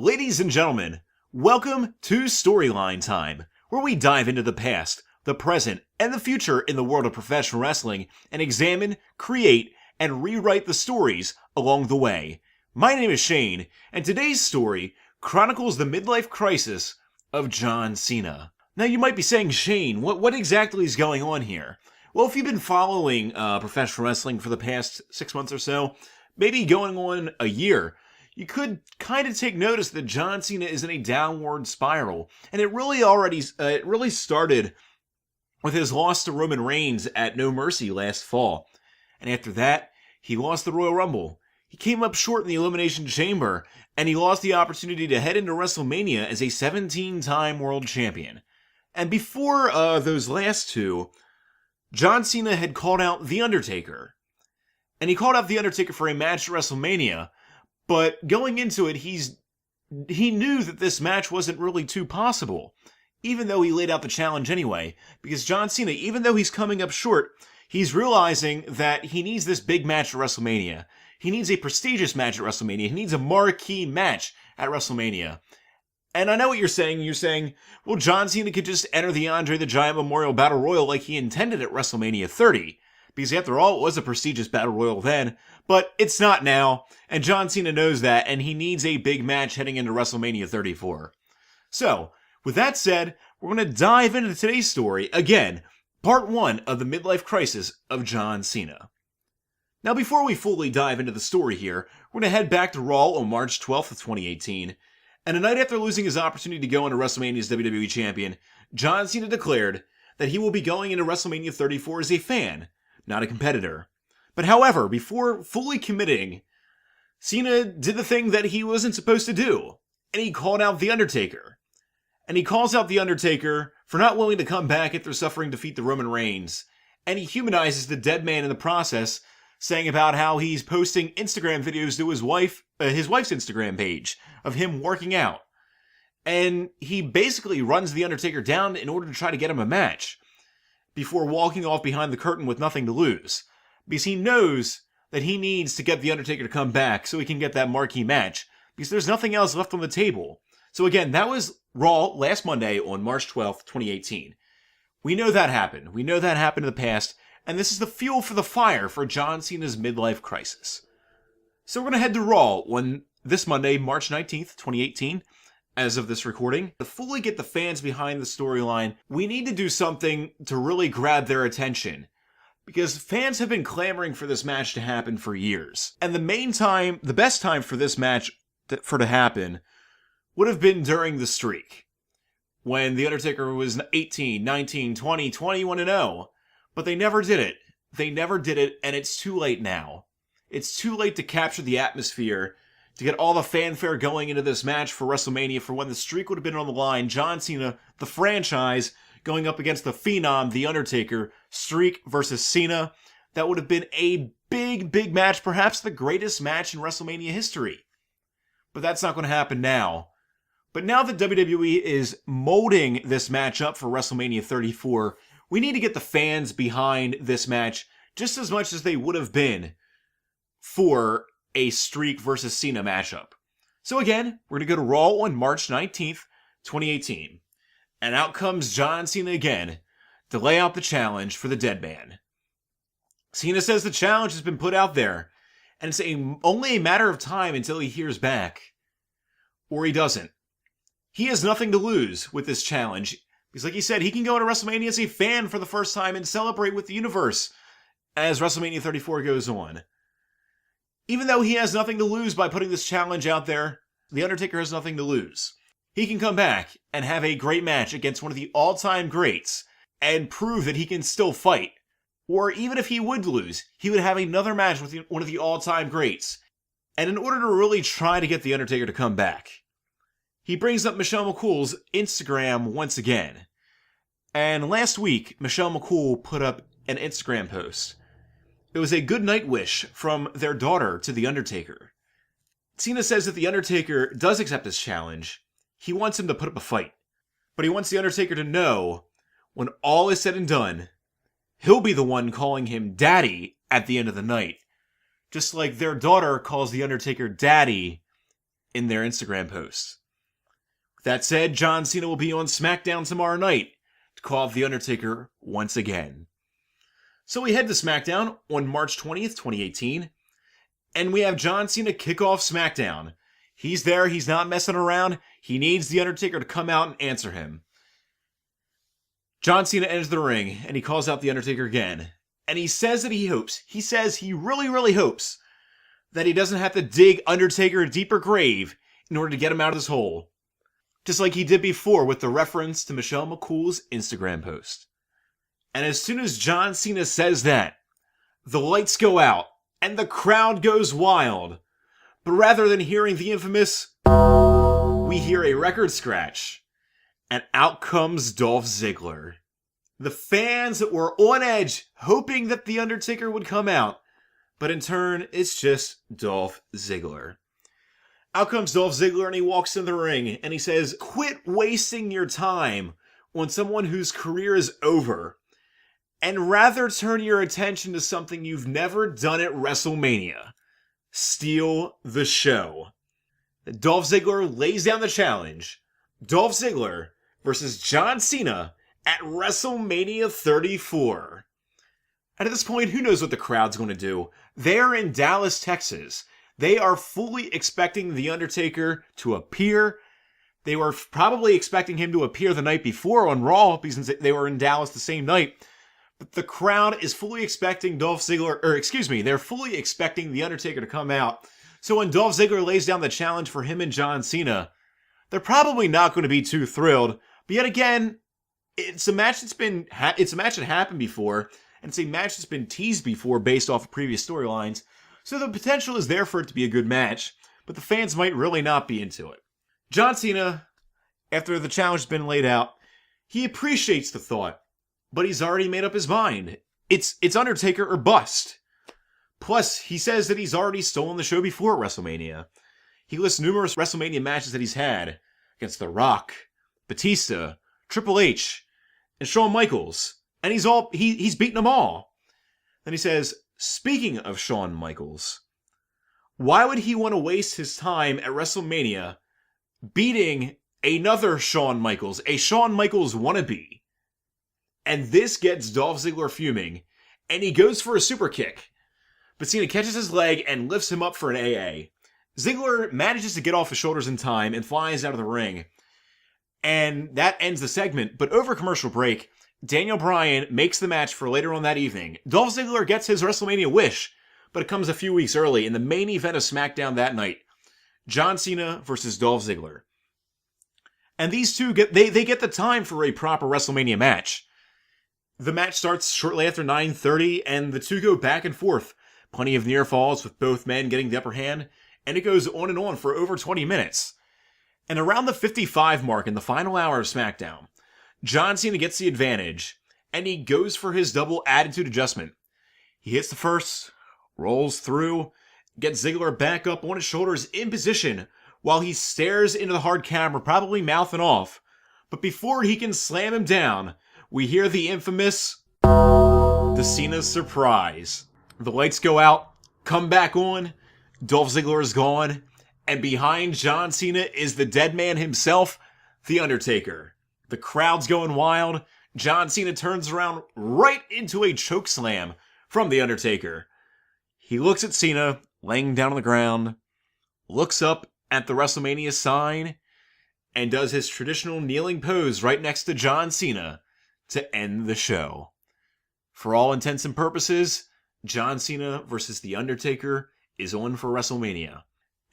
Ladies and gentlemen, welcome to Storyline Time, where we dive into the past, the present, and the future in the world of professional wrestling and examine, create, and rewrite the stories along the way. My name is Shane, and today's story chronicles the midlife crisis of John Cena. Now you might be saying, Shane, what exactly is going on here? Well, if you've been following professional wrestling for the past 6 months or so, maybe going on a year, you could kind of take notice that John Cena is in a downward spiral. And it really started with his loss to Roman Reigns at No Mercy last fall. And after that, he lost the Royal Rumble. He came up short in the Elimination Chamber, and he lost the opportunity to head into WrestleMania as a 17-time world champion. And before those last two, John Cena had called out The Undertaker. And he called out The Undertaker for a match at WrestleMania, but going into it, he knew that this match wasn't really too possible, even though he laid out the challenge anyway, because John Cena, even though he's coming up short, he's realizing that he needs this big match at WrestleMania. He needs a prestigious match at WrestleMania. He needs a marquee match at WrestleMania. And I know what you're saying. You're saying, well, John Cena could just enter the Andre the Giant Memorial Battle Royal like he intended at WrestleMania 30. Because after all, it was a prestigious Battle Royal then, but it's not now, and John Cena knows that, and he needs a big match heading into WrestleMania 34. So, with that said, we're going to dive into today's story, again, part 1 of the midlife crisis of John Cena. Now, before we fully dive into the story here, we're going to head back to Raw on March 12th of 2018, and a night after losing his opportunity to go into WrestleMania as WWE Champion, John Cena declared that he will be going into WrestleMania 34 as a fan, not a competitor. But however, before fully committing, Cena did the thing that he wasn't supposed to do, and he called out The Undertaker. And he calls out The Undertaker for not willing to come back after suffering defeat to Roman Reigns, and he humanizes the dead man in the process, saying about how he's posting Instagram videos to his wife's Instagram page of him working out. And he basically runs The Undertaker down in order to try to get him a match, before walking off behind the curtain with nothing to lose. Because he knows that he needs to get The Undertaker to come back so he can get that marquee match, because there's nothing else left on the table. So again, that was Raw last Monday on March 12th, 2018. We know that happened. We know that happened in the past, and this is the fuel for the fire for John Cena's midlife crisis. So we're going to head to Raw on this Monday, March 19th, 2018. As of this recording, to fully get the fans behind the storyline, we need to do something to really grab their attention. Because fans have been clamoring for this match to happen for years. And the best time for this match to happen would have been during the streak. When The Undertaker was 18, 19, 20, 21-0. But they never did it. They never did it, and it's too late now. It's too late to capture the atmosphere, to get all the fanfare going into this match for WrestleMania for when the streak would have been on the line. John Cena, the franchise, going up against the Phenom, The Undertaker, streak versus Cena. That would have been a big match, perhaps the greatest match in WrestleMania history. But that's not going to happen now. But now that WWE is molding this match up for WrestleMania 34, we need to get the fans behind this match just as much as they would have been for a Streak versus Cena matchup. So again, we're going to go to Raw on March 19th, 2018. And out comes John Cena again to lay out the challenge for the dead man. Cena says the challenge has been put out there, and it's only a matter of time until he hears back. Or he doesn't. He has nothing to lose with this challenge, because like he said, he can go into WrestleMania as a fan for the first time and celebrate with the universe as WrestleMania 34 goes on. Even though he has nothing to lose by putting this challenge out there, The Undertaker has nothing to lose. He can come back and have a great match against one of the all-time greats and prove that he can still fight. Or even if he would lose, he would have another match with one of the all-time greats. And in order to really try to get The Undertaker to come back, he brings up Michelle McCool's Instagram once again. And last week, Michelle McCool put up an Instagram post. It was a good night wish from their daughter to The Undertaker. Cena says that The Undertaker does accept his challenge. He wants him to put up a fight. But he wants The Undertaker to know, when all is said and done, he'll be the one calling him Daddy at the end of the night. Just like their daughter calls The Undertaker Daddy in their Instagram posts. With that said, John Cena will be on SmackDown tomorrow night to call out The Undertaker once again. So we head to SmackDown on March 20th, 2018, and we have John Cena kick off SmackDown. He's there, he's not messing around, he needs The Undertaker to come out and answer him. John Cena enters the ring, and he calls out The Undertaker again. And he says that he really, really hopes that he doesn't have to dig Undertaker a deeper grave in order to get him out of this hole. Just like he did before with the reference to Michelle McCool's Instagram post. And as soon as John Cena says that, the lights go out, and the crowd goes wild. But rather than hearing the infamous, we hear a record scratch. And out comes Dolph Ziggler. The fans were on edge, hoping that The Undertaker would come out. But in turn, it's just Dolph Ziggler. Out comes Dolph Ziggler and he walks in the ring and he says, "Quit wasting your time on someone whose career is over. And rather turn your attention to something you've never done at WrestleMania. Steal the show." Dolph Ziggler lays down the challenge. Dolph Ziggler versus John Cena at WrestleMania 34. And at this point, who knows what the crowd's going to do? They're in Dallas, Texas. They are fully expecting The Undertaker to appear. They were probably expecting him to appear the night before on Raw, because they were in Dallas the same night. But the crowd is fully expecting they're fully expecting The Undertaker to come out. So when Dolph Ziggler lays down the challenge for him and John Cena, they're probably not going to be too thrilled. But yet again, it's a match that happened before, and it's a match that's been teased before based off of previous storylines. So the potential is there for it to be a good match, but the fans might really not be into it. John Cena, after the challenge has been laid out, he appreciates the thought, but he's already made up his mind. It's Undertaker or bust. Plus, he says that he's already stolen the show before WrestleMania. He lists numerous WrestleMania matches that he's had against The Rock, Batista, Triple H, and Shawn Michaels, and he's beaten them all. Then he says, "Speaking of Shawn Michaels, why would he want to waste his time at WrestleMania beating another Shawn Michaels, a Shawn Michaels wannabe?" And this gets Dolph Ziggler fuming, and he goes for a super kick. But Cena catches his leg and lifts him up for an AA. Ziggler manages to get off his shoulders in time and flies out of the ring. And that ends the segment, but over commercial break, Daniel Bryan makes the match for later on that evening. Dolph Ziggler gets his WrestleMania wish, but it comes a few weeks early in the main event of SmackDown that night. John Cena versus Dolph Ziggler. And these two get the time for a proper WrestleMania match. The match starts shortly after 9:30, and the two go back and forth. Plenty of near falls with both men getting the upper hand, and it goes on and on for over 20 minutes. And around the 55 mark in the final hour of SmackDown, John Cena gets the advantage, and he goes for his double attitude adjustment. He hits the first, rolls through, gets Ziggler back up on his shoulders in position while he stares into the hard camera, probably mouthing off. But before he can slam him down, we hear the infamous, the Cena surprise. The lights go out, come back on, Dolph Ziggler is gone, and behind John Cena is the dead man himself, The Undertaker. The crowd's going wild. John Cena turns around right into a chokeslam from The Undertaker. He looks at Cena, laying down on the ground, looks up at the WrestleMania sign, and does his traditional kneeling pose right next to John Cena to end the show. For all intents and purposes, John Cena versus The Undertaker is on for WrestleMania.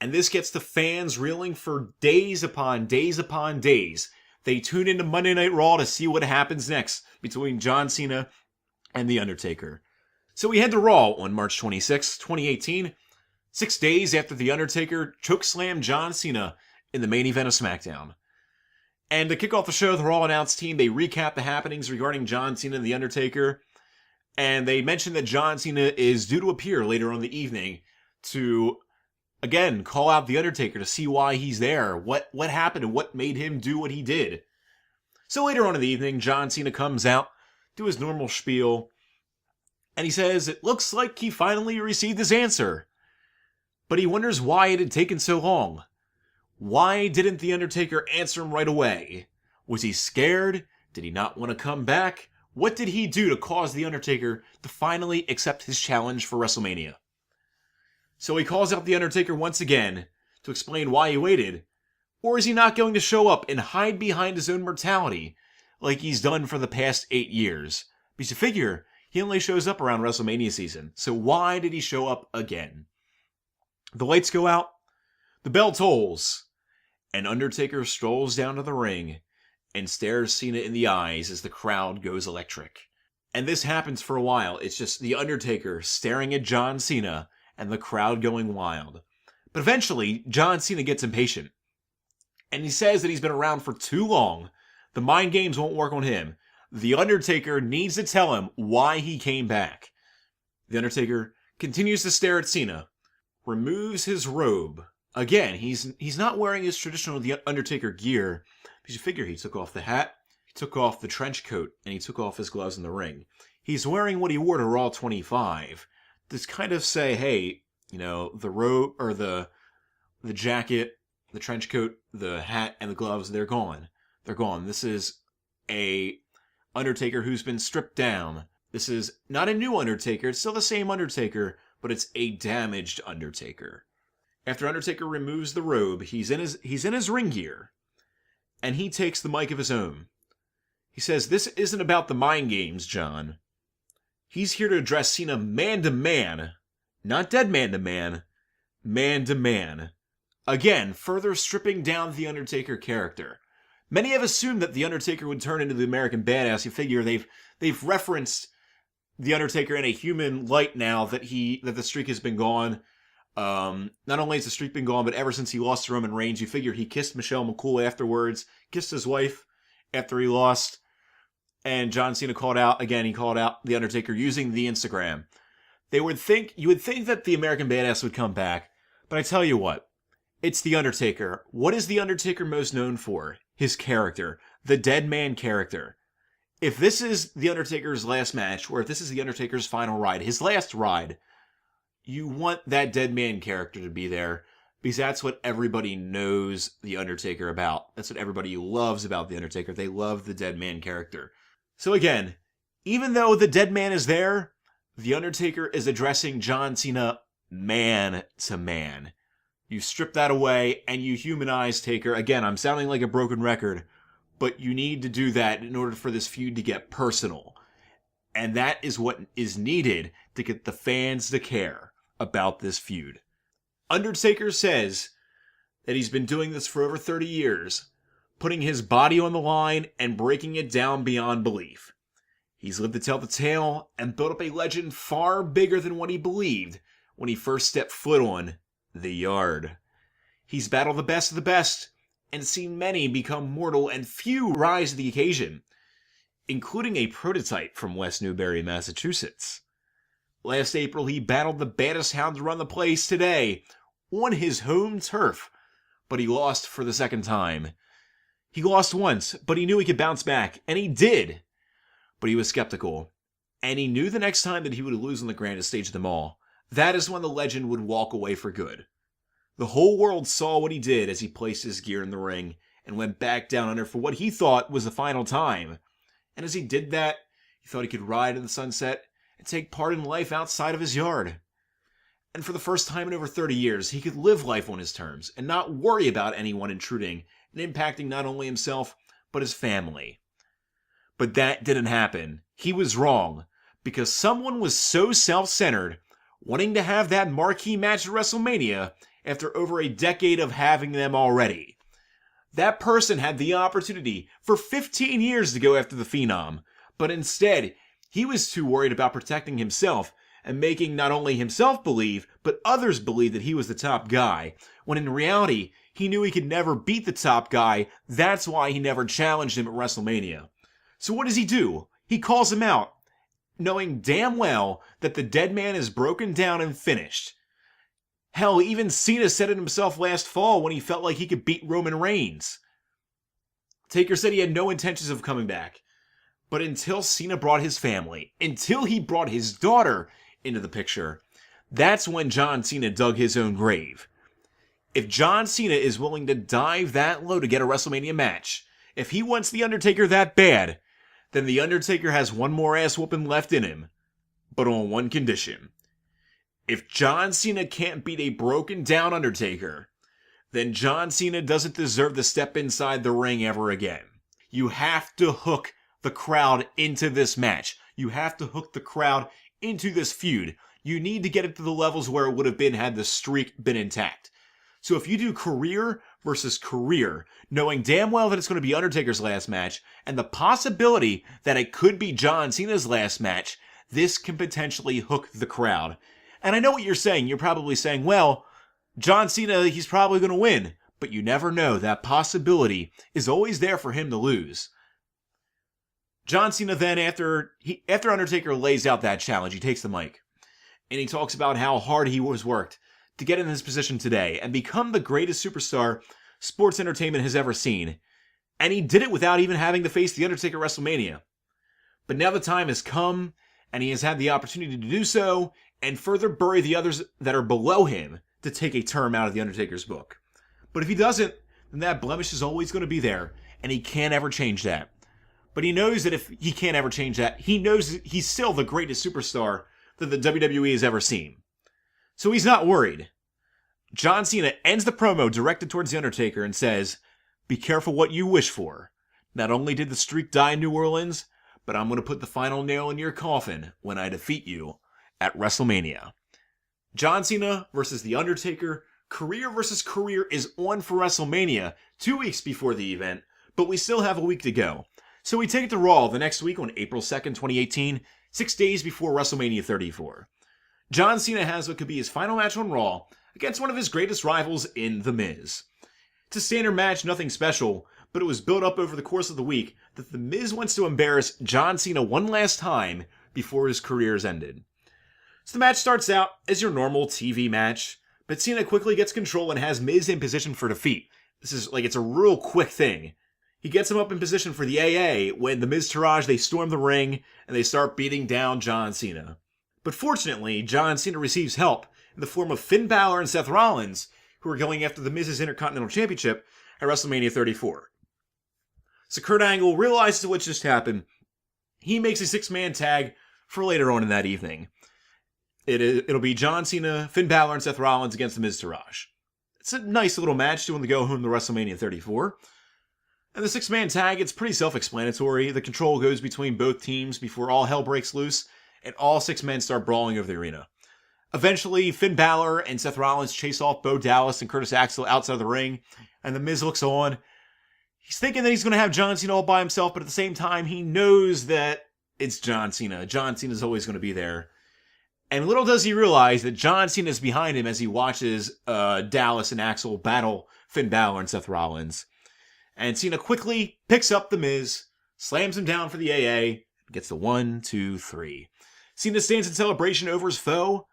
And this gets the fans reeling for days upon days upon days. They tune into Monday Night Raw to see what happens next between John Cena and The Undertaker. So we head to Raw on March 26, 2018, 6 days after The Undertaker chokeslammed John Cena in the main event of SmackDown. And to kick off the show, the Raw announce team, they recap the happenings regarding John Cena and The Undertaker. And they mention that John Cena is due to appear later on in the evening to, again, call out The Undertaker to see why he's there, what happened, and what made him do what he did. So later on in the evening, John Cena comes out, do his normal spiel, and he says it looks like he finally received his answer. But he wonders why it had taken so long. Why didn't The Undertaker answer him right away? Was he scared? Did he not want to come back? What did he do to cause The Undertaker to finally accept his challenge for WrestleMania? So he calls out The Undertaker once again to explain why he waited. Or is he not going to show up and hide behind his own mortality like he's done for the past 8 years? Because you figure, he only shows up around WrestleMania season. So why did he show up again? The lights go out. The bell tolls. And Undertaker strolls down to the ring and stares Cena in the eyes as the crowd goes electric. And this happens for a while. It's just The Undertaker staring at John Cena and the crowd going wild. But eventually, John Cena gets impatient. And he says that he's been around for too long. The mind games won't work on him. The Undertaker needs to tell him why he came back. The Undertaker continues to stare at Cena, removes his robe. Again, he's not wearing his traditional The Undertaker gear, because you figure he took off the hat, he took off the trench coat, and he took off his gloves in the ring. He's wearing what he wore to Raw 25. To kind of say, hey, you know, the robe, or the jacket, the trench coat, the hat, and the gloves, they're gone. They're gone. This is a Undertaker who's been stripped down. This is not a new Undertaker. It's still the same Undertaker, but it's a damaged Undertaker. After Undertaker removes the robe, he's in his ring gear, and he takes the mic of his own. He says, "This isn't about the mind games, John. He's here to address Cena man to man, not dead man to man, man to man." Again, further stripping down the Undertaker character. Many have assumed that the Undertaker would turn into the American Badass. You figure they've referenced the Undertaker in a human light now that the streak has been gone. Not only has the streak been gone, but ever since he lost to Roman Reigns, you figure he kissed Michelle McCool afterwards, kissed his wife after he lost, and John Cena called out the Undertaker using the Instagram. You would think that the American Badass would come back, but I tell you what, it's the Undertaker. What is the Undertaker most known for? His character, the dead man character. If this is the Undertaker's last match, or if this is the Undertaker's final ride, his last ride, you want that dead man character to be there, because that's what everybody knows the Undertaker about. That's what everybody loves about the Undertaker. They love the dead man character. So again, even though the dead man is there, the Undertaker is addressing John Cena man to man. You strip that away and you humanize Taker. Again, I'm sounding like a broken record, but you need to do that in order for this feud to get personal. And that is what is needed to get the fans to care about this feud. Undertaker says that he's been doing this for over 30 years, putting his body on the line and breaking it down beyond belief. He's lived to tell the tale and built up a legend far bigger than what he believed when he first stepped foot on the yard. He's battled the best of the best and seen many become mortal and few rise to the occasion, including a prototype from West Newbury, Massachusetts. Last April, he battled the baddest hound to run the place today on his home turf, but he lost for the second time. He lost once, but he knew he could bounce back, and he did. But he was skeptical, and he knew the next time that he would lose on the grandest stage of them all, that is when the legend would walk away for good. The whole world saw what he did as he placed his gear in the ring and went back down under for what he thought was the final time. And as he did that, he thought he could ride in the sunset and take part in life outside of his yard. And for the first time in over 30 years, he could live life on his terms and not worry about anyone intruding and impacting not only himself, but his family. But that didn't happen. He was wrong, because someone was so self-centered, wanting to have that marquee match at WrestleMania after over a decade of having them already. That person had the opportunity for 15 years to go after the Phenom, but instead, he was too worried about protecting himself and making not only himself believe, but others believe that he was the top guy, when in reality, he knew he could never beat the top guy. That's why he never challenged him at WrestleMania. So what does he do? He calls him out, knowing damn well that the dead man is broken down and finished. Hell, even Cena said it himself last fall when he felt like he could beat Roman Reigns. Taker said he had no intentions of coming back. But until Cena brought his family, until he brought his daughter into the picture, that's when John Cena dug his own grave. If John Cena is willing to dive that low to get a WrestleMania match, if he wants The Undertaker that bad, then The Undertaker has one more ass whooping left in him, but on one condition. If John Cena can't beat a broken down Undertaker, then John Cena doesn't deserve to step inside the ring ever again. You have to hook the crowd into this match. You have to hook the crowd into this feud. You need to get it to the levels where it would have been had the streak been intact. So if you do career versus career, knowing damn well that it's going to be Undertaker's last match, and the possibility that it could be John Cena's last match, this can potentially hook the crowd. And I know what you're saying. You're probably saying, well, John Cena, he's probably going to win. But you never know. That possibility is always there for him to lose. John Cena then, after Undertaker lays out that challenge, he takes the mic. And he talks about how hard he was worked to get in this position today and become the greatest superstar sports entertainment has ever seen. And he did it without even having to face The Undertaker at WrestleMania. But now the time has come, and he has had the opportunity to do so, and further bury the others that are below him to take a term out of The Undertaker's book. But if he doesn't, then that blemish is always going to be there, and he can't ever change that. But he knows that if he can't ever change that, he knows he's still the greatest superstar that the WWE has ever seen. So he's not worried. John Cena ends the promo directed towards The Undertaker and says, "Be careful what you wish for. Not only did the streak die in New Orleans, but I'm going to put the final nail in your coffin when I defeat you at WrestleMania." John Cena versus The Undertaker, career versus career, is on for WrestleMania 2 weeks before the event, but we still have a week to go. So we take it to Raw the next week on April 2nd, 2018, 6 days before WrestleMania 34. John Cena has what could be his final match on Raw against one of his greatest rivals in The Miz. It's a standard match, nothing special, but it was built up over the course of the week that The Miz wants to embarrass John Cena one last time before his career is ended. So the match starts out as your normal TV match, but Cena quickly gets control and has Miz in position for defeat. This is it's a real quick thing. He gets him up in position for the AA when the Miztourage, they storm the ring and they start beating down John Cena. But fortunately, John Cena receives help in the form of Finn Balor and Seth Rollins, who are going after the Miz's Intercontinental Championship at WrestleMania 34. So Kurt Angle realizes what just happened. He makes a six-man tag for later on in that evening. It'll be John Cena, Finn Balor, and Seth Rollins against the Miztourage. It's a nice little match doing the go-home to WrestleMania 34. And the six-man tag, it's pretty self-explanatory. The control goes between both teams before all hell breaks loose, and all six men start brawling over the arena. Eventually, Finn Balor and Seth Rollins chase off Bo Dallas and Curtis Axel outside of the ring, and The Miz looks on. He's thinking that he's going to have John Cena all by himself, but at the same time, he knows that it's John Cena. John Cena's always going to be there. And little does he realize that John Cena is behind him as he watches Dallas and Axel battle Finn Balor and Seth Rollins. And Cena quickly picks up The Miz, slams him down for the AA, gets the 1, 2, 3. Cena stands in celebration over his foe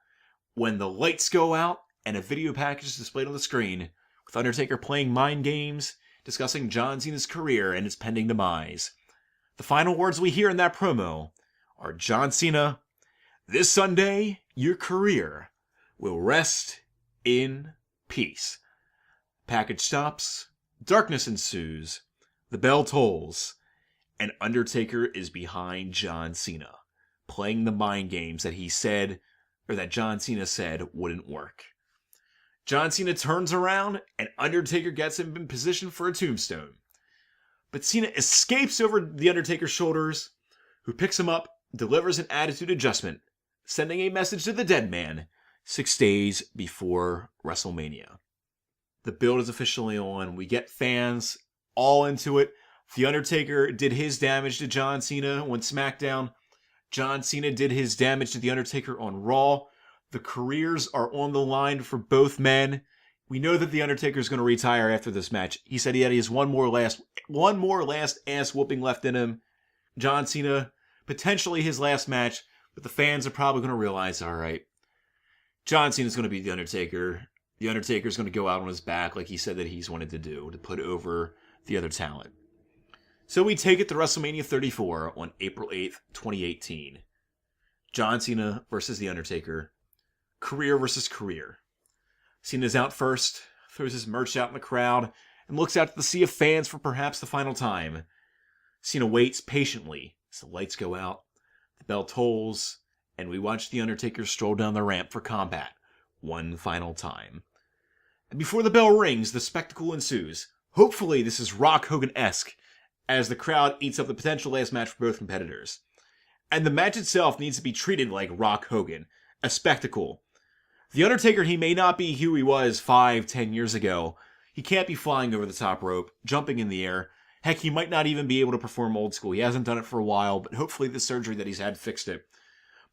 when the lights go out and a video package is displayed on the screen with Undertaker playing mind games, discussing John Cena's career and his pending demise. The final words we hear in that promo are, "John Cena, this Sunday, your career will rest in peace." Package stops, darkness ensues, the bell tolls, and Undertaker is behind John Cena, playing the mind games that he said, or that John Cena said wouldn't work. John Cena turns around, and Undertaker gets him in position for a tombstone. But Cena escapes over the Undertaker's shoulders, who picks him up, delivers an attitude adjustment, sending a message to the dead man 6 days before WrestleMania. The build is officially on. We get fans all into it. The Undertaker did his damage to John Cena on SmackDown. John Cena did his damage to The Undertaker on Raw. The careers are on the line for both men. We know that The Undertaker is going to retire after this match. He said he has one more last ass whooping left in him. John Cena, potentially his last match, but the fans are probably going to realize, all right, John Cena is going to be The Undertaker. The Undertaker is going to go out on his back like he said that he's wanted to do, to put over the other talent. So we take it to WrestleMania 34 on April 8th, 2018. John Cena versus The Undertaker. Career versus career. Cena's out first. throws his merch out in the crowd, and looks out to the sea of fans for perhaps the final time. Cena waits patiently as the lights go out, the bell tolls, and we watch The Undertaker stroll down the ramp for combat one final time. And before the bell rings, the spectacle ensues. Hopefully this is Rock Hogan-esque, as the crowd eats up the potential last match for both competitors. And the match itself needs to be treated like Rock Hogan, a spectacle. The Undertaker, he may not be who he was 5-10 years ago. He can't be flying over the top rope, jumping in the air. Heck, he might not even be able to perform old school. He hasn't done it for a while, but hopefully the surgery that he's had fixed it.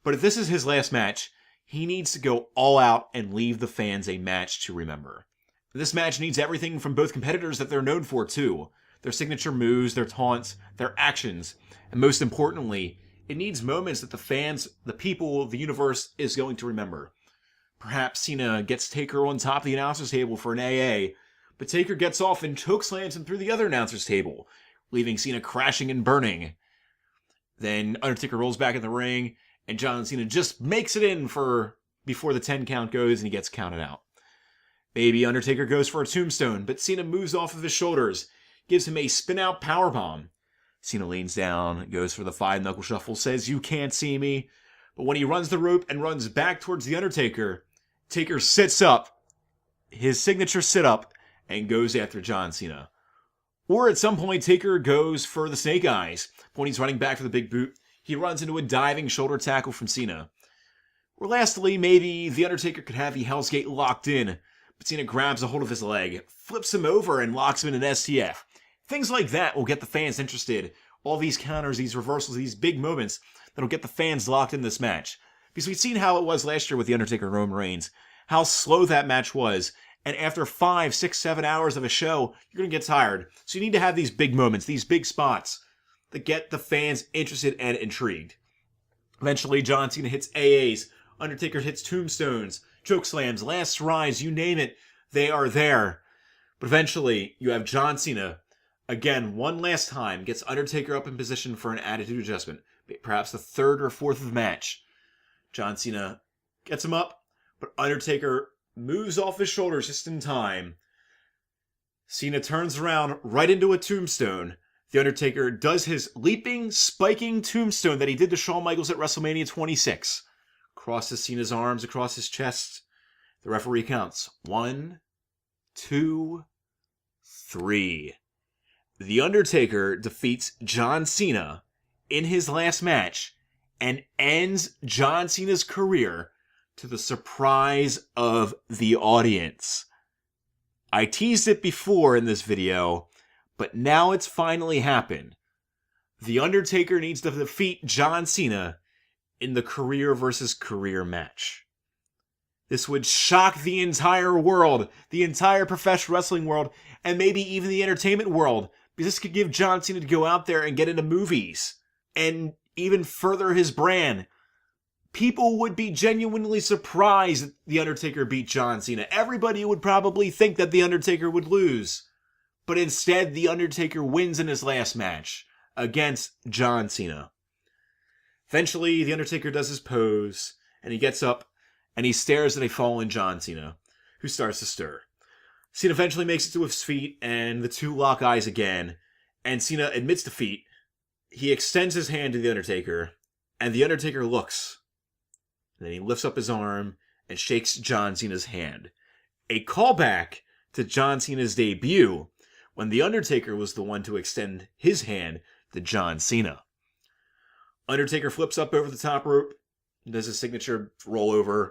But if this is his last match, he needs to go all out and leave the fans a match to remember. This match needs everything from both competitors that they're known for, too. Their signature moves, their taunts, their actions, and most importantly, it needs moments that the fans, the people, the universe is going to remember. Perhaps Cena gets Taker on top of the announcer's table for an AA, but Taker gets off and chokeslams him through the other announcer's table, leaving Cena crashing and burning. Then Undertaker rolls back in the ring, and John Cena just makes it in for before the 10 count goes and he gets counted out. Maybe Undertaker goes for a tombstone, but Cena moves off of his shoulders, gives him a spin-out powerbomb. Cena leans down, goes for the 5-knuckle shuffle, says, "You can't see me." But when he runs the rope and runs back towards the Undertaker, Taker sits up, his signature sit-up, and goes after John Cena. Or at some point, Taker goes for the snake eyes. When he's running back for the big boot, he runs into a diving shoulder tackle from Cena. Or lastly, maybe the Undertaker could have the Hell's Gate locked in, but Cena grabs a hold of his leg, flips him over, and locks him in an STF. Things like that will get the fans interested. All these counters, these reversals, these big moments that'll get the fans locked in this match. Because we've seen how it was last year with The Undertaker and Roman Reigns, how slow that match was, and after 5, 6, 7 hours of a show, you're going to get tired. So you need to have these big moments, these big spots, that get the fans interested and intrigued. Eventually, John Cena hits AAs, Undertaker hits tombstones, chokeslams, last rise, you name it, they are there. But eventually, you have John Cena, again, one last time, gets Undertaker up in position for an attitude adjustment, perhaps the third or fourth of the match. John Cena gets him up, but Undertaker moves off his shoulders just in time. Cena turns around right into a tombstone. The Undertaker does his leaping, spiking tombstone that he did to Shawn Michaels at WrestleMania 26. Crosses Cena's arms across his chest. The referee counts 1, 2, 3. The Undertaker defeats John Cena in his last match and ends John Cena's career to the surprise of the audience. I teased it before in this video, but now it's finally happened. The Undertaker needs to defeat John Cena in the career versus career match. This would shock the entire world, the entire professional wrestling world, and maybe even the entertainment world, because this could give John Cena to go out there and get into movies and even further his brand. People would be genuinely surprised that The Undertaker beat John Cena. Everybody would probably think that The Undertaker would lose. But instead, The Undertaker wins in his last match against John Cena. Eventually, The Undertaker does his pose, and he gets up, and he stares at a fallen John Cena, who starts to stir. Cena eventually makes it to his feet, and the two lock eyes again, and Cena admits defeat. He extends his hand to The Undertaker, and The Undertaker looks. And then he lifts up his arm and shakes John Cena's hand. A callback to John Cena's debut, when The Undertaker was the one to extend his hand to John Cena. Undertaker flips up over the top rope, does his signature rollover,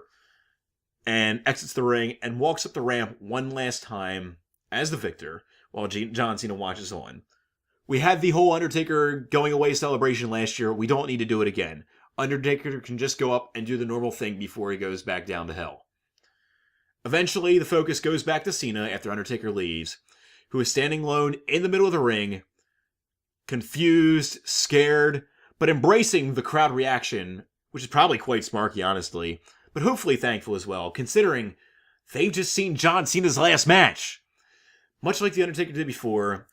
and exits the ring and walks up the ramp one last time as the victor, while John Cena watches on. We had the whole Undertaker going away celebration last year. We don't need to do it again. Undertaker can just go up and do the normal thing before he goes back down to hell. Eventually, the focus goes back to Cena after Undertaker leaves, who is standing alone in the middle of the ring, confused, scared, but embracing the crowd reaction, which is probably quite smarky, honestly, but hopefully thankful as well, considering they've just seen John Cena's last match. Much like The Undertaker did before,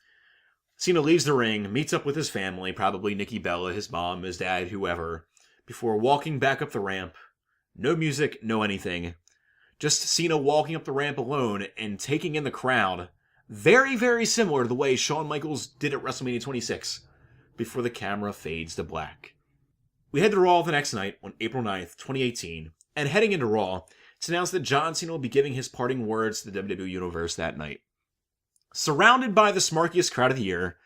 Cena leaves the ring, meets up with his family, probably Nikki Bella, his mom, his dad, whoever, before walking back up the ramp. No music, no anything. Just Cena walking up the ramp alone and taking in the crowd. Very, very similar to the way Shawn Michaels did at WrestleMania 26 before the camera fades to black. We head to Raw the next night on April 9th, 2018, and heading into Raw, it's announced that John Cena will be giving his parting words to the WWE Universe that night. Surrounded by the smarkiest crowd of the year,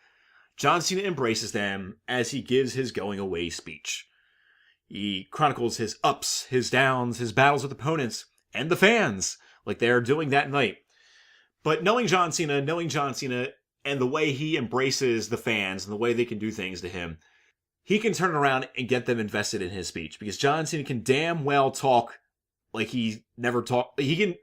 John Cena embraces them as he gives his going-away speech. He chronicles his ups, his downs, his battles with opponents, and the fans, like they are doing that night. But knowing John Cena, and the way he embraces the fans and the way they can do things to him, he can turn around and get them invested in his speech. Because John Cena can damn well talk like he never talked. He can.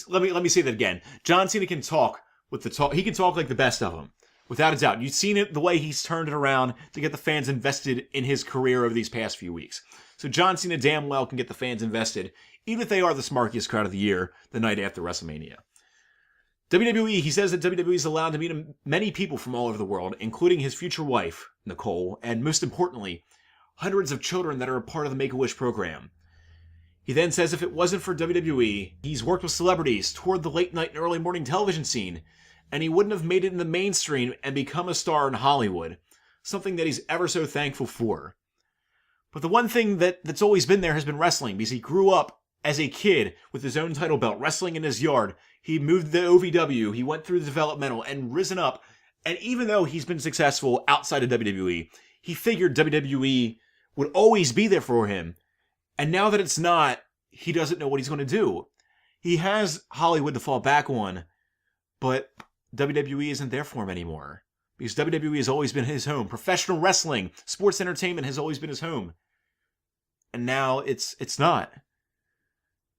Let me say that again. John Cena can talk with the talk. He can talk like the best of them, without a doubt. You've seen it the way he's turned it around to get the fans invested in his career over these past few weeks. So John Cena damn well can get the fans invested, even if they are the smarkiest crowd of the year the night after WrestleMania. WWE, he says that WWE is allowed to meet many people from all over the world, including his future wife, Nicole, and most importantly, hundreds of children that are a part of the Make-A-Wish program. He then says if it wasn't for WWE, he's worked with celebrities, toured the late night and early morning television scene, and he wouldn't have made it in the mainstream and become a star in Hollywood, something that he's ever so thankful for. But the one thing that's always been there has been wrestling, because he grew up as a kid with his own title belt, wrestling in his yard. He moved to the OVW, he went through the developmental and risen up, and even though he's been successful outside of WWE, he figured WWE would always be there for him. And now that it's not, he doesn't know what he's going to do. He has Hollywood to fall back on, but WWE isn't there for him anymore. Because WWE has always been his home. Professional wrestling, sports entertainment has always been his home. And now it's not.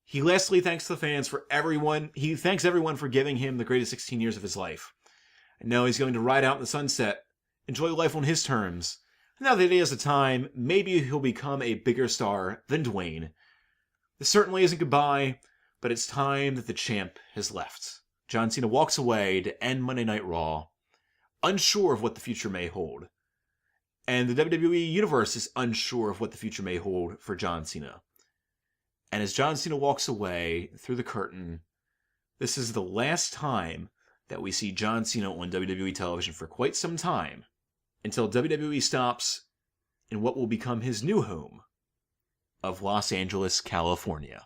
He lastly thanks the fans for everyone. He thanks everyone for giving him the greatest 16 years of his life. And now he's going to ride out in the sunset, enjoy life on his terms. Now that he has the time, maybe he'll become a bigger star than Dwayne. This certainly isn't goodbye, but it's time that the champ has left. John Cena walks away to end Monday Night Raw, unsure of what the future may hold. And the WWE Universe is unsure of what the future may hold for John Cena. And as John Cena walks away through the curtain, this is the last time that we see John Cena on WWE television for quite some time, until WWE stops in what will become his new home of Los Angeles, California.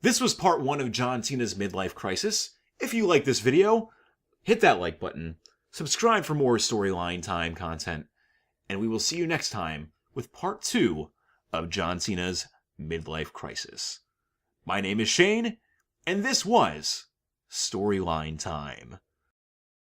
This was part 1 of John Cena's midlife crisis. If you like this video, hit that like button, subscribe for more Storyline Time content, and we will see you next time with part 2 of John Cena's midlife crisis. My name is Shane, and this was Storyline Time.